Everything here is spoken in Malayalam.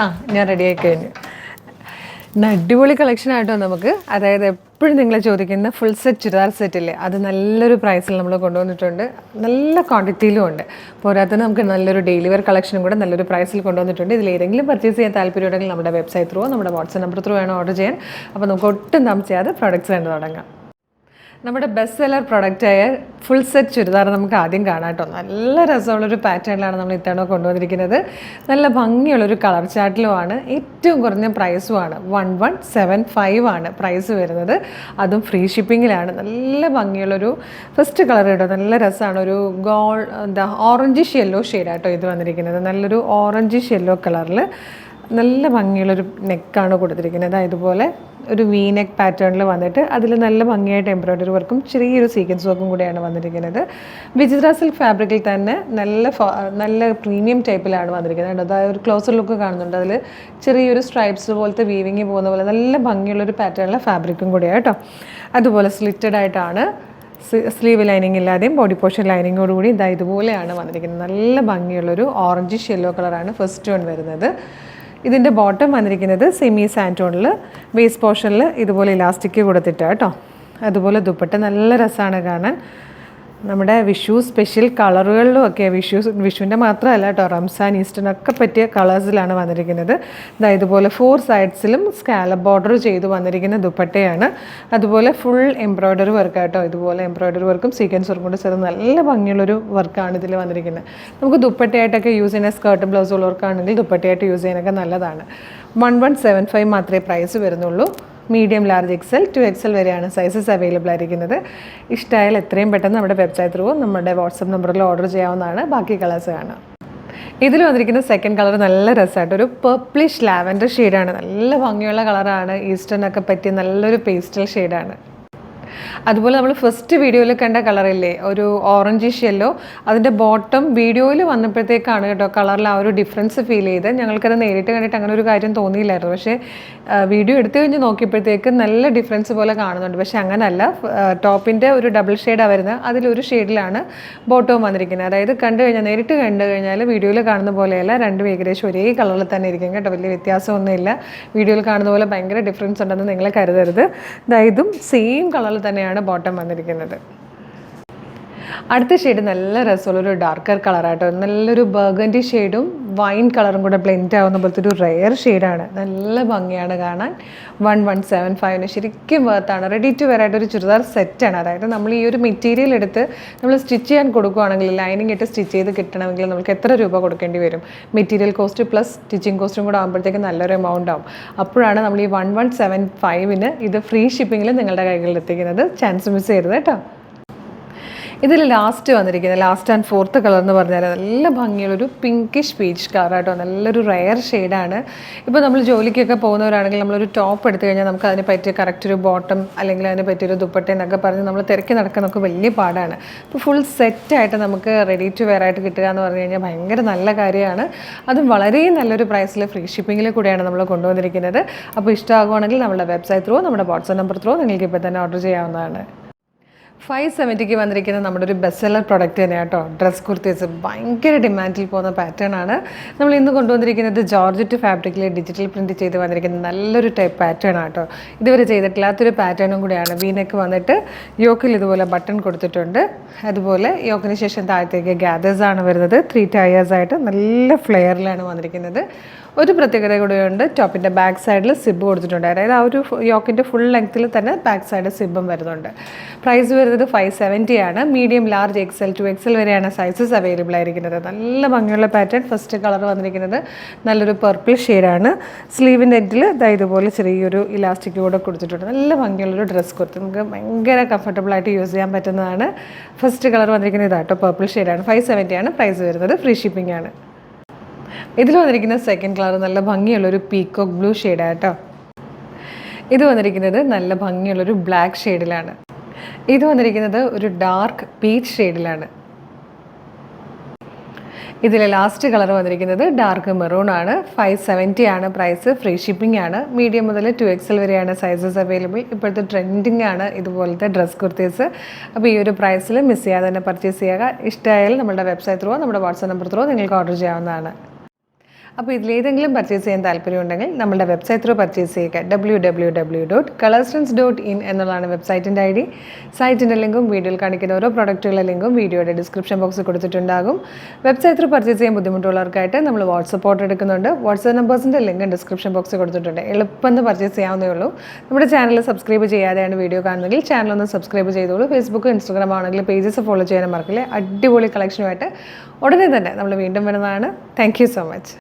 ആ ഞാൻ റെഡിയായി കഴിഞ്ഞു. അടിപൊളി കളക്ഷൻ ആയിട്ടോ നമുക്ക്. അതായത് എപ്പോഴും നിങ്ങൾ ചോദിക്കുന്ന ഫുൾ സെറ്റ് ചുരിദാർ സെറ്റില്ലേ, അത് നല്ലൊരു പ്രൈസിൽ നമ്മൾ കൊണ്ടുവന്നിട്ടുണ്ട്. നല്ല ക്വാണ്ടിറ്റിയിലും ഉണ്ട്. പോരാത്തതിന് നമുക്ക് നല്ലൊരു ഡെയിലി വെയർ കളക്ഷനും കൂടെ നല്ലൊരു പ്രൈസിൽ കൊണ്ടുവന്നിട്ടുണ്ട്. ഇതിൽ ഏതെങ്കിലും പർച്ചേസ് ചെയ്യാൻ താല്പര്യമുണ്ടെങ്കിൽ നമ്മുടെ വെബ്സൈറ്റ് ത്രൂ നമ്മുടെ വാട്സ്ആപ്പ് നമ്പർ ത്രൂ വേണം ഓർഡർ ചെയ്യാൻ. അപ്പോൾ നമുക്ക് ഒട്ടും താമസിയാതെ പ്രൊഡക്ട്സ് കണ്ടു തുടങ്ങാം. നമ്മുടെ ബെസ്റ്റ് സെല്ലർ പ്രൊഡക്റ്റായ ഫുൾ സെറ്റ് ചുരിദാർ നമുക്ക് ആദ്യം കാണാം കേട്ടോ. നല്ല രസമുള്ളൊരു പാറ്റേണിലാണ് നമ്മൾ ഇത്തവണ കൊണ്ടുവന്നിരിക്കുന്നത്. നല്ല ഭംഗിയുള്ളൊരു കളർ ചാർട്ടിലുമാണ്. ഏറ്റവും കുറഞ്ഞ പ്രൈസുമാണ്. 1175 ആണ് പ്രൈസ് വരുന്നത്. അതും ഫ്രീ ഷിപ്പിങ്ങിലാണ്. നല്ല ഭംഗിയുള്ളൊരു ഫസ്റ്റ് കളർ കേട്ടോ. നല്ല രസമാണ്. ഒരു ഓറഞ്ചിഷ് യെല്ലോ ഷെയ്ഡാട്ടോ ഇത് വന്നിരിക്കുന്നത്. നല്ലൊരു ഓറഞ്ചിഷ് യെല്ലോ കളറിൽ നല്ല ഭംഗിയുള്ളൊരു നെക്കാണ് കൊടുത്തിരിക്കുന്നത്. ഇതുപോലെ ഒരു വി നെക്ക് പാറ്റേണിൽ വന്നിട്ട് അതിൽ നല്ല ഭംഗിയായിട്ട് എംബ്രോയ്ഡറി വർക്കും ചെറിയൊരു സീക്വൻസ് വർക്കും കൂടെയാണ് വന്നിരിക്കുന്നത്. വിചിത്ര സിൽക്ക് ഫാബ്രിക്കിൽ തന്നെ നല്ല പ്രീമിയം ടൈപ്പിലാണ് വന്നിരിക്കുന്നത്. അതായത് ഒരു ക്ലോസർ ലുക്ക് കാണുന്നുണ്ട്. അതിൽ ചെറിയൊരു സ്ട്രൈപ്സ് പോലത്തെ വീവിങ് പോകുന്ന പോലെ നല്ല ഭംഗിയുള്ളൊരു പാറ്റേണിലെ ഫാബ്രിക്കും കൂടെയാണ് കേട്ടോ. അതുപോലെ സ്ലിറ്റഡ് ആയിട്ടാണ്. സ്ലീവ് ലൈനിങ് ഇല്ലാതെയും ബോഡി പോർഷൻ ലൈനിങ്ങോടുകൂടി ഇതുപോലെയാണ് വന്നിരിക്കുന്നത്. നല്ല ഭംഗിയുള്ളൊരു ഓറഞ്ചിഷ് യെല്ലോ കളറാണ് ഫസ്റ്റ് വൺ വരുന്നത്. ഇതിൻ്റെ ബോട്ടം വന്നിരിക്കുന്നത് സെമി സാൻറ്റോണിൽ, ബേസ് പോർഷനിൽ ഇതുപോലെ ഇലാസ്റ്റിക് കൊടുത്തിട്ടാണ് കേട്ടോ. അതുപോലെ ദുപ്പട്ട നല്ല രസമാണ് കാണാൻ. നമ്മുടെ വിഷു സ്പെഷ്യൽ കളറുകളിലും ഒക്കെ വിഷുവിൻ്റെ മാത്രമല്ല കേട്ടോ, റംസാൻ ഈസ്റ്ററിനൊക്കെ പറ്റിയ കളേഴ്സിലാണ് വന്നിരിക്കുന്നത്. ഇതുപോലെ 4 സൈഡ്സിലും സ്കാലപ്പ് ബോർഡർ ചെയ്ത് വന്നിരിക്കുന്ന ദുപ്പട്ടയാണ്. അതുപോലെ ഫുൾ എംബ്രോയ്ഡറി വർക്ക് കേട്ടോ. ഇതുപോലെ എംബ്രോയ്ഡറി വർക്കും സീക്വൻസ് വർക്കും കൂടെ ചേർന്ന് നല്ല ഭംഗിയുള്ളൊരു വർക്കാണ് ഇതിൽ വന്നിരിക്കുന്നത്. നമുക്ക് ദുപ്പട്ടയായിട്ടൊക്കെ യൂസ് ചെയ്യുന്ന സ്കേർട്ടും ബ്ലൗസ് ഉള്ളവർക്കാണെങ്കിൽ ദുപ്പട്ടയായിട്ട് യൂസ് ചെയ്യാനൊക്കെ നല്ലതാണ്. 1175 മാത്രമേ പ്രൈസ് വരുന്നുള്ളൂ. മീഡിയം, ലാർജ്, XL, 2XL വരെയാണ് സൈസസ് അവൈലബിൾ ആയിരിക്കുന്നത്. ഇഷ്ടമായാൽ എത്രയും പെട്ടെന്ന് നമ്മുടെ വെബ്സൈറ്റ് ത്രൂ നമ്മുടെ വാട്സപ്പ് നമ്പറിൽ ഓർഡർ ചെയ്യാവുന്നതാണ്. ബാക്കി കളേഴ്സ് കാണാം. ഇതിൽ വന്നിരിക്കുന്ന സെക്കൻഡ് കളർ നല്ല രസമായിട്ട് ഒരു പർപ്പിളിഷ് ലാവൻഡർ ഷെയ്ഡാണ്. നല്ല ഭംഗിയുള്ള കളറാണ്. ഈസ്റ്റേണൊക്കെ പറ്റിയ നല്ലൊരു പേസ്റ്റൽ ഷെയ്ഡാണ്. അതുപോലെ നമ്മൾ ഫസ്റ്റ് വീഡിയോയിൽ കണ്ട കളറില്ലേ, ഒരു ഓറഞ്ചിഷ് യെല്ലോ, അതിൻ്റെ ബോട്ടം വീഡിയോയിൽ വന്നപ്പോഴത്തേക്കാണ് കേട്ടോ കളറിൽ ആ ഒരു ഡിഫറൻസ് ഫീൽ ചെയ്ത്. ഞങ്ങൾക്കത് നേരിട്ട് കണ്ടിട്ട് അങ്ങനെ ഒരു കാര്യം തോന്നിയില്ലായിരുന്നു. പക്ഷേ വീഡിയോ എടുത്തു കഴിഞ്ഞ് നോക്കിയപ്പോഴത്തേക്ക് നല്ല ഡിഫറൻസ് പോലെ കാണുന്നുണ്ട്. പക്ഷേ അങ്ങനല്ല. ടോപ്പിൻ്റെ ഒരു ഡബിൾ ഷെയ്ഡാണ് വരുന്നത്. അതിലൊരു ഷെയ്ഡിലാണ് ബോട്ടവും വന്നിരിക്കുന്നത്. അതായത് നേരിട്ട് കണ്ടു കഴിഞ്ഞാൽ വീഡിയോയിൽ കാണുന്ന പോലെയല്ല, രണ്ടും ഏകദേശം ഒരേ കളറിൽ തന്നെ ഇരിക്കും കേട്ടോ. വലിയ വ്യത്യാസമൊന്നുമില്ല. വീഡിയോയിൽ കാണുന്ന പോലെ ഭയങ്കര ഡിഫറൻസ് ഉണ്ടെന്ന് നിങ്ങൾ കരുതരുത്. ഇതും സെയിം കളറിൽ തന്നെയാണ് ബോട്ടം വന്നിരിക്കുന്നത്. അടുത്ത ഷെയ്ഡ് നല്ല രസമുള്ളൊരു ഡാർക്കർ കളറാട്ടോ. നല്ലൊരു ബർഗൻഡി ഷെയ്ഡും വൈൻ കളറും കൂടെ ബ്ലെൻഡ് ആവുന്ന പോലത്തെ ഒരു റെയർ ഷെയ്ഡാണ്. നല്ല ഭംഗിയാണ് കാണാൻ. 1175 ശരിക്കും വേർത്താണ്. റെഡി ടു വെയർ ആയിട്ടൊരു ചുരിദാർ സെറ്റാണ്. അതായത് നമ്മൾ ഈ ഒരു മെറ്റീരിയൽ എടുത്ത് നമ്മൾ സ്റ്റിച്ച് ചെയ്യാൻ കൊടുക്കുകയാണെങ്കിൽ, ലൈനിങ് ഇട്ട് സ്റ്റിച്ച് ചെയ്ത് കിട്ടണമെങ്കിൽ നമുക്ക് എത്ര രൂപ കൊടുക്കേണ്ടി വരും? മെറ്റീരിയൽ കോസ്റ്റ് പ്ലസ് സ്റ്റിച്ചിങ് കോസ്റ്റും കൂടെ ആകുമ്പോഴത്തേക്ക് നല്ലൊരു എമൗണ്ട് ആവും. അപ്പോഴാണ് നമ്മൾ ഈ 1175 ഇത് ഫ്രീ ഷിപ്പിങ്ങിൽ നിങ്ങളുടെ കൈകളിൽ എത്തിക്കുന്നത്. ചാൻസ് മിസ് ചെയ്യരുത് കേട്ടോ. ഇതിൽ ലാസ്റ്റ് വന്നിരിക്കുന്നത് ലാസ്റ്റ് ആൻഡ് ഫോർത്ത് കളർ എന്ന് പറഞ്ഞാൽ നല്ല ഭംഗിയുള്ളൊരു പിങ്കിഷ് പീച്ച് കളറാട്ടോ. നല്ലൊരു റെയർ ഷെയ്ഡാണ്. ഇപ്പോൾ നമ്മൾ ജോലിക്കൊക്കെ പോകുന്നവരാണെങ്കിൽ നമ്മളൊരു ടോപ്പ് എടുത്തു കഴിഞ്ഞാൽ നമുക്ക് അതിന് പറ്റിയ കറക്റ്റ് ഒരു ബോട്ടം അല്ലെങ്കിൽ അതിന് പറ്റിയൊരു ദുപ്പട്ട എന്നൊക്കെ പറഞ്ഞ് നമ്മൾ തിരക്കി നടക്കാൻ നമുക്ക് വലിയ പാടാണ്. ഇപ്പോൾ ഫുൾ സെറ്റായിട്ട് നമുക്ക് റെഡി ടു വെയർ ആയിട്ട് കിട്ടുക എന്ന് പറഞ്ഞു കഴിഞ്ഞാൽ ഭയങ്കര നല്ല കാര്യമാണ്. അതും വളരെ നല്ലൊരു പ്രൈസിൽ ഫ്രീ ഷിപ്പിങ്ങിൽ കൂടെയാണ് നമ്മൾ കൊണ്ടുവന്നിരിക്കുന്നത്. അപ്പോൾ ഇഷ്ടമാകുവാണെങ്കിൽ നമ്മുടെ വെബ്സൈറ്റ് ത്രൂ നമ്മുടെ വാട്സ്ആപ്പ് നമ്പർ ത്രൂ നിങ്ങൾക്ക് ഇപ്പോൾ തന്നെ ഓർഡർ ചെയ്യാവുന്നതാണ്. 570 വന്നിരിക്കുന്ന നമ്മുടെ ഒരു ബെസ്റ്റ് സെല്ലർ പ്രൊഡക്റ്റ് തന്നെയാണ് കേട്ടോ. ഡ്രസ് കുർത്തീസ് ഭയങ്കര ഡിമാൻഡിൽ പോകുന്ന പാറ്റേൺ ആണ്. നമ്മൾ ഇന്ന് കൊണ്ടുവന്നിരിക്കുന്നത് ജോർജറ്റ് ഫാബ്രിക്കിൽ ഡിജിറ്റൽ പ്രിൻറ്റ് ചെയ്ത് വന്നിരിക്കുന്ന നല്ലൊരു ടൈപ്പ് പാറ്റേൺ ആണ് കേട്ടോ. ഇതുവരെ ചെയ്തിട്ടില്ലാത്തൊരു പാറ്റേണും കൂടിയാണ്. വീനക്ക് വന്നിട്ട് യോക്കിൽ ഇതുപോലെ ബട്ടൺ കൊടുത്തിട്ടുണ്ട്. അതുപോലെ യോക്കിന് ശേഷം താഴത്തേക്ക് ഗ്യാദേഴ്സ് ആണ് വരുന്നത്. 3 ടയേഴ്സ് ആയിട്ട് നല്ല ഫ്ലെയറിലാണ് വന്നിരിക്കുന്നത്. ഒരു പ്രത്യേകത കൂടെയുണ്ട്. ടോപ്പിൻ്റെ ബാക്ക് സൈഡിൽ സിബ് കൊടുത്തിട്ടുണ്ട്. അതായത് ആ ഒരു യോക്കിൻ്റെ ഫുൾ ലെങ്ത്തിൽ തന്നെ ബാക്ക് സൈഡ് സിബും വരുന്നുണ്ട്. പ്രൈസ് വരുന്നത് 570 ആണ്. മീഡിയം, ലാർജ്, XL, 2XL വരെയാണ് സൈസസ് അവൈലബിൾ ആയിരിക്കുന്നത്. നല്ല ഭംഗിയുള്ള പാറ്റേൺ. ഫസ്റ്റ് കളർ വന്നിരിക്കുന്നത് നല്ലൊരു പർപ്പിൾ ഷെയ്ഡാണ്. സ്ലീവിൻ്റെ എൻഡിൽ ഇതുപോലെ ചെറിയൊരു ഇലാസ്റ്റിക് കൂടെ കൊടുത്തിട്ടുണ്ട്. നല്ല ഭംഗിയുള്ളൊരു ഡ്രസ് കുർത്തി നമുക്ക് ഭയങ്കര കംഫർട്ടബിളായിട്ട് യൂസ് ചെയ്യാൻ പറ്റുന്നതാണ്. ഫസ്റ്റ് കളർ വന്നിരിക്കുന്നത് ഇതാട്ടോ, പർപ്പിൾ ഷെയ്ഡാണ്. 570 ആണ് പ്രൈസ് വരുന്നത്. ഫ്രീ ഷിപ്പിംഗ് ആണ്. ഇതിൽ വന്നിരിക്കുന്ന സെക്കൻഡ് കളർ നല്ല ഭംഗിയുള്ളൊരു പീക്കോക്ക് ബ്ലൂ ഷെയ്ഡാണ് കേട്ടോ. ഇത് വന്നിരിക്കുന്നത് നല്ല ഭംഗിയുള്ളൊരു ബ്ലാക്ക് ഷെയ്ഡിലാണ്. ഇത് വന്നിരിക്കുന്നത് ഒരു ഡാർക്ക് പീച്ച് ഷെയ്ഡിലാണ്. ഇതിൽ ലാസ്റ്റ് കളർ വന്നിരിക്കുന്നത് ഡാർക്ക് മെറൂൺ ആണ്. 570 ആണ് പ്രൈസ്. ഫ്രീ ഷിപ്പിംഗ് ആണ്. മീഡിയം മുതൽ 2XL വരെയാണ് സൈസസ് അവൈലബിൾ. ഇപ്പോഴത്തെ ട്രെൻഡിങ് ആണ് ഇതുപോലത്തെ ഡ്രസ് കുർത്തീസ്. അപ്പോൾ ഈ ഒരു പ്രൈസിൽ മിസ് ചെയ്യാതെ തന്നെ പർച്ചേസ് ചെയ്യുക. ഇഷ്ടമായാലും നമ്മുടെ വെബ്സൈറ്റ് ത്രൂ നമ്മുടെ വാട്സ്ആപ്പ് നമ്പർ ത്രൂ നിങ്ങൾക്ക് ഓർഡർ ചെയ്യാവുന്നതാണ്. അപ്പോൾ ഇതിലേതെങ്കിലും പർച്ചേസ് ചെയ്യാൻ താല്പര്യമുണ്ടെങ്കിൽ നമ്മുടെ വെബ്സൈറ്റ് ത്രൂ പർച്ചേസ് ചെയ്യുക. www.colorsense.in എന്നുള്ളതാണ് വെബ്സൈറ്റിൻ്റെ ID. സൈറ്റിൻ്റെ ലിങ്കും വീഡിയോയിൽ കാണിക്കുന്ന ഓരോ പ്രൊഡക്റ്റുകളുടെ ലിങ്കും വീഡിയോയുടെ ഡിസ്ക്രിപ്ഷൻ ബോക്സിൽ കൊടുത്തിട്ടുണ്ടാകും. വെബ്സൈറ്റ് ത്രൂ പർച്ചേസ് ചെയ്യാൻ ബുദ്ധിമുട്ടുള്ളവർക്കായിട്ട് നമ്മൾ വാട്സപ്പ് ഓർഡർ എടുക്കുന്നുണ്ട്. വാട്സപ്പ് നമ്പേഴ്സിൻ്റെ ലിങ്ക് ഡിസ്ക്രിപ്ഷൻ ബോക്സിൽ കൊടുത്തിട്ടുണ്ട്. എളുപ്പം പർച്ചേസ് ചെയ്യാവുന്നേ ഉള്ളൂ. നമ്മുടെ ചാനൽ സബ്സ്ക്രൈബ് ചെയ്യാതെയാണ് വീഡിയോ കാണുന്നതെങ്കിൽ ചാനലൊന്ന് സബ്സ്ക്രൈബ് ചെയ്തോളൂ. ഫേസ്ബുക്ക് ഇൻസ്റ്റാഗ്രാം ആണെങ്കിൽ പേജസ് ഫോളോ ചെയ്യാനും മറക്കില്ലേ. അടിപൊളി കളക്ഷനുമായിട്ട് ഉടനെ തന്നെ നമ്മൾ വീണ്ടും വരുന്നതാണ്. Thank you so much.